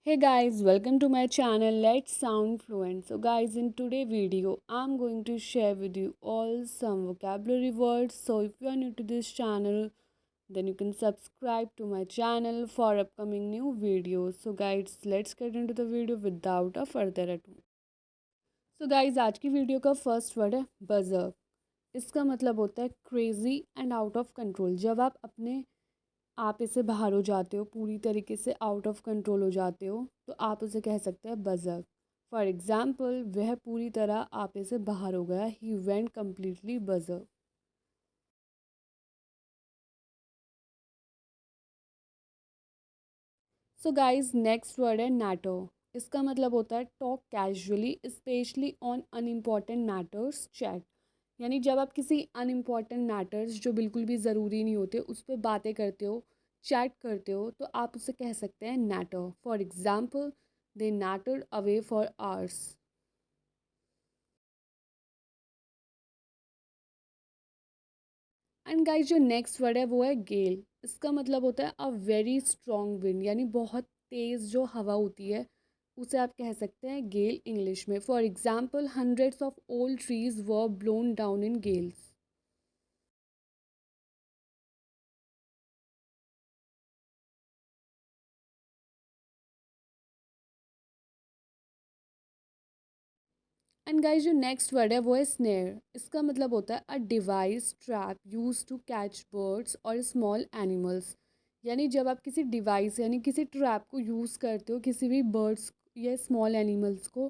Hey guys, welcome to my channel Let's Sound Fluent. So guys, in today's video, I'm going to share with you all some vocabulary words. So if you are new to this channel, then you can subscribe to my channel for upcoming new videos. So guys, let's get into the video without a further ado. So guys, आज की video का first word है buzzer. इसका मतलब होता है crazy and out of control. जब आप अपने आप इसे बाहर हो जाते हो, पूरी तरीके से आउट ऑफ कंट्रोल हो जाते हो, तो आप उसे कह सकते हैं बज़क. फॉर एग्ज़ाम्पल, वह पूरी तरह आपे से बाहर हो गया. He went completely berserk. So guys, next word है नैटो. इसका मतलब होता है talk casually, specially on unimportant matters chat. यानी जब आप किसी अनइम्पॉर्टेंट मैटर्स जो बिल्कुल भी ज़रूरी नहीं होते उस पर बातें करते हो, चैट करते हो, तो आप उसे कह सकते हैं natter. For example, they nattered away for hours. And guys, जो नेक्स्ट वर्ड है वो है गेल. इसका मतलब होता है अ वेरी स्ट्रॉन्ग विंड, यानी बहुत तेज़ जो हवा होती है उसे आप कह सकते हैं गेल इंग्लिश में. For example, hundreds of old trees were blown down in gales. And guys, जो नेक्स्ट वर्ड है वो है स्नेयर. इसका मतलब होता है a device trap use to catch birds और स्मॉल एनिमल्स. यानी जब आप किसी डिवाइस यानी किसी ट्रैप को यूज़ करते हो किसी भी बर्ड्स या स्मॉल एनिमल्स को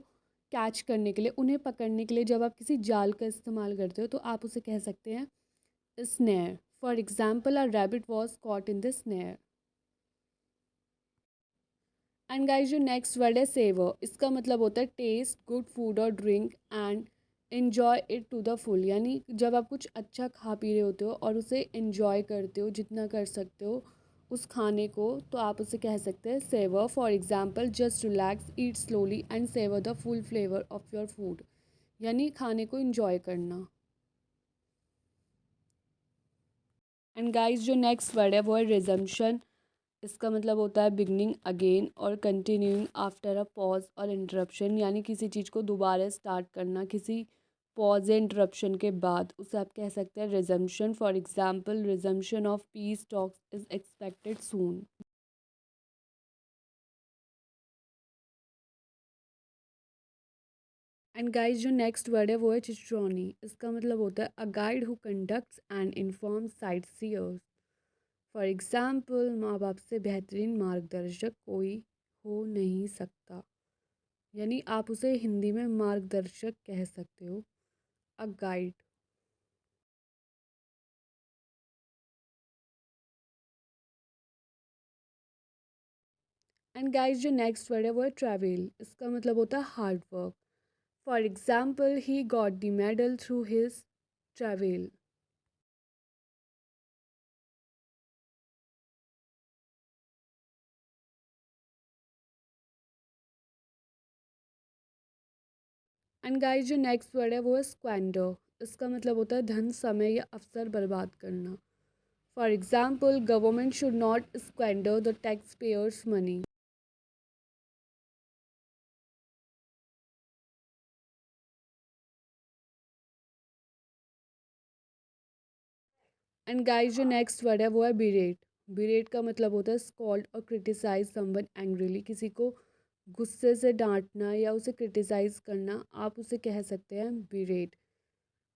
कैच करने के लिए, उन्हें पकड़ने के लिए, जब आप किसी जाल का इस्तेमाल करते हो तो आप उसे कह सकते हैं snare. For example, a rabbit was caught in the snare. And guys, जो नेक्स्ट वर्ड है सेवर. इसका मतलब होता है टेस्ट गुड फूड और drink and enjoy it to the full. यानी जब आप कुछ अच्छा खा पी रहे होते हो और उसे इन्जॉय करते हो जितना कर सकते हो उस खाने को, तो आप उसे कह सकते हैं savour. For example, just relax, eat slowly and savour the full flavour of your food. यानी खाने को इन्जॉय करना. एंड गाइस, जो नेक्स्ट वर्ड है वो है रिजम्पशन. इसका मतलब होता है बिगनिंग अगेन और कंटिन्यूइंग आफ्टर अ पॉज और इंटरप्शन. यानी किसी चीज़ को दोबारा स्टार्ट करना किसी पॉज या इंटरप्शन के बाद, उसे आप कह सकते हैं resumption. For example, resumption of peace talks is expected soon. And guys, जो नेक्स्ट वर्ड है वो है चिस्ट्रॉनी. इसका मतलब होता है a guide who conducts and inform sight seers. For example, माँ बाप से बेहतरीन मार्गदर्शक कोई हो नहीं सकता. यानी आप उसे हिंदी में मार्गदर्शक कह सकते हो, अ गाइड. एंड गाइस, जो नेक्स्ट वर्ड है वो है ट्रैवल. इसका मतलब होता है hard work. For example, he got the medal through his travel. And guys, जो नेक्स्ट वर्ड है वो है स्क्वेंडर. इसका मतलब होता है धन, समय या अवसर बर्बाद करना. For example, government should not squander the tax payers money. And guys, जो नेक्स्ट वर्ड है वो है बिरेट. बिरेट का मतलब होता है स्कॉल्ड और क्रिटिसाइज समवन एंग्रीली. किसी को गुस्से से डांटना या उसे क्रिटिसाइज करना, आप उसे कह सकते हैं berate.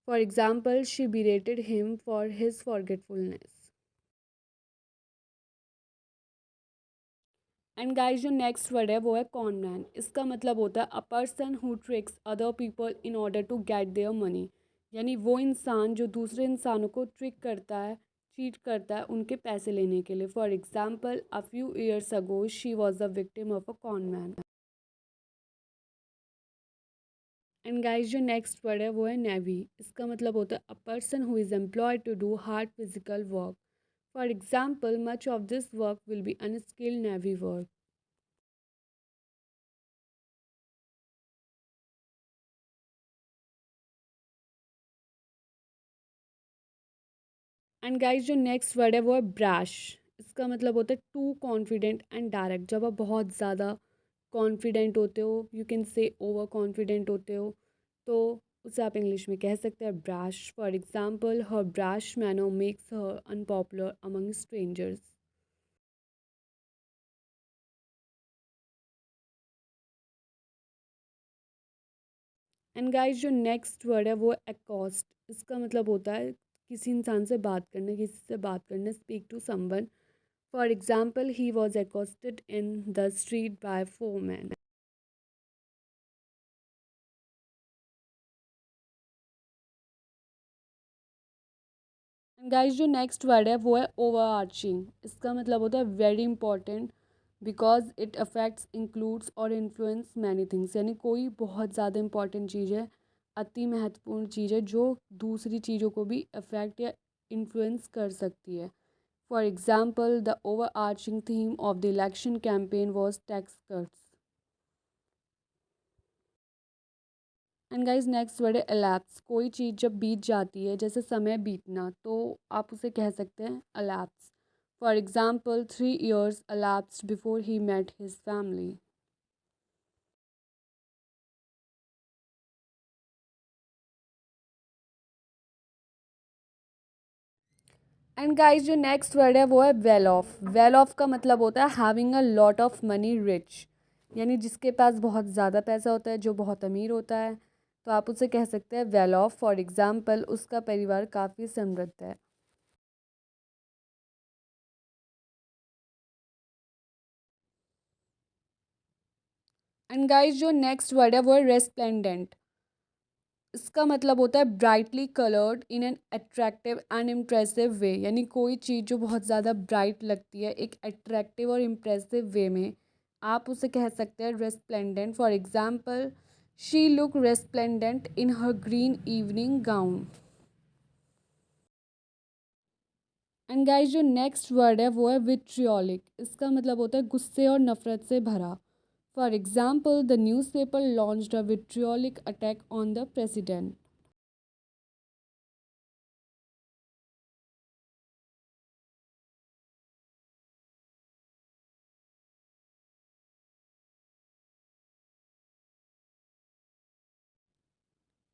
For example, she berated him for his forgetfulness. And guys, जो नेक्स्ट वर्ड है वो है कॉनमैन. इसका मतलब होता है a person who tricks other people in order to get their money. यानी वो इंसान जो दूसरे इंसानों को ट्रिक करता है, चीट करता है उनके पैसे लेने के लिए. For example, a few years ago she was the victim of a conman. And guys, जो नेक्स्ट वर्ड है वो है नेवी. इसका मतलब होता है a person who is employed to do hard physical work. For example, much of this work will be unskilled navvy work. And guys, जो next word है वो है ब्रैश. इसका मतलब होता है टू कॉन्फिडेंट एंड डायरेक्ट. जब आप बहुत ज़्यादा कॉन्फिडेंट होते हो, you can say over confident होते हो, तो उसे आप इंग्लिश में कह सकते हैं brash. For example, her brash manner makes her unpopular among strangers. And guys, जो नेक्स्ट वर्ड है वो एकॉस्ट। इसका मतलब होता है किसी इंसान से बात करना, किसी से बात करना, speak to someone. For example, he was accosted in the street by four man. Guys, जो नेक्स्ट वर्ड है वो है ओवर आर्चिंग। इसका मतलब होता है very important, because it affects, includes or influence many things. यानी कोई बहुत ज़्यादा इंपॉर्टेंट चीज़ है, अति महत्वपूर्ण चीज़ है, जो दूसरी चीज़ों को भी अफेक्ट या इन्फ्लुएंस कर सकती है। For example, the over arching theme of the election campaign was tax cuts. And guys, next word है elapse। कोई चीज़ जब बीत जाती है, जैसे समय बीतना, तो आप उसे कह सकते हैं elapse। For example, 3 years elapsed before he met his family. And guys, जो नेक्स्ट वर्ड है वो है वेल ऑफ। वेल ऑफ का मतलब होता है having a lot of money, rich. यानी जिसके पास बहुत ज़्यादा पैसा होता है, जो बहुत अमीर होता है, तो आप उसे कह सकते हैं वेल ऑफ। फॉर एग्जाम्पल, उसका परिवार काफ़ी समृद्ध है। एंड गाइज, जो नेक्स्ट वर्ड है वो है रेस्प्लेंडेंट। इसका मतलब होता है brightly coloured in an attractive and impressive way. यानी कोई चीज़ जो बहुत ज़्यादा ब्राइट लगती है एक अट्रैक्टिव और इम्प्रेसिव वे में, आप उसे कह सकते हैं resplendent. For example, she look resplendent in her green evening gown. And guys, जो नेक्स्ट वर्ड है वो है विट्रियोलिक। इसका मतलब होता है गुस्से और नफरत से भरा। For example, the news paper launched a vitriolic attack on the president.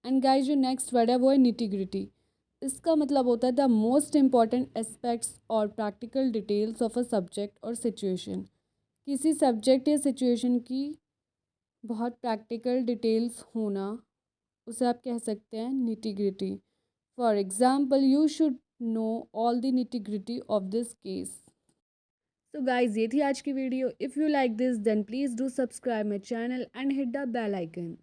And guys, जो नेक्स्ट वर्ड है वो है निटिग्रिटी। इसका मतलब होता है द मोस्ट इम्पॉर्टेंट एस्पेक्ट्स और practical details of a subject और सिचुएशन। किसी सब्जेक्ट या सिचुएशन की बहुत प्रैक्टिकल डिटेल्स होना, उसे आप कह सकते हैं nitty gritty. For example, you should know all the nitty gritty of this case. So guys, ये थी आज की video. If you like this then please do subscribe my channel and hit the bell icon.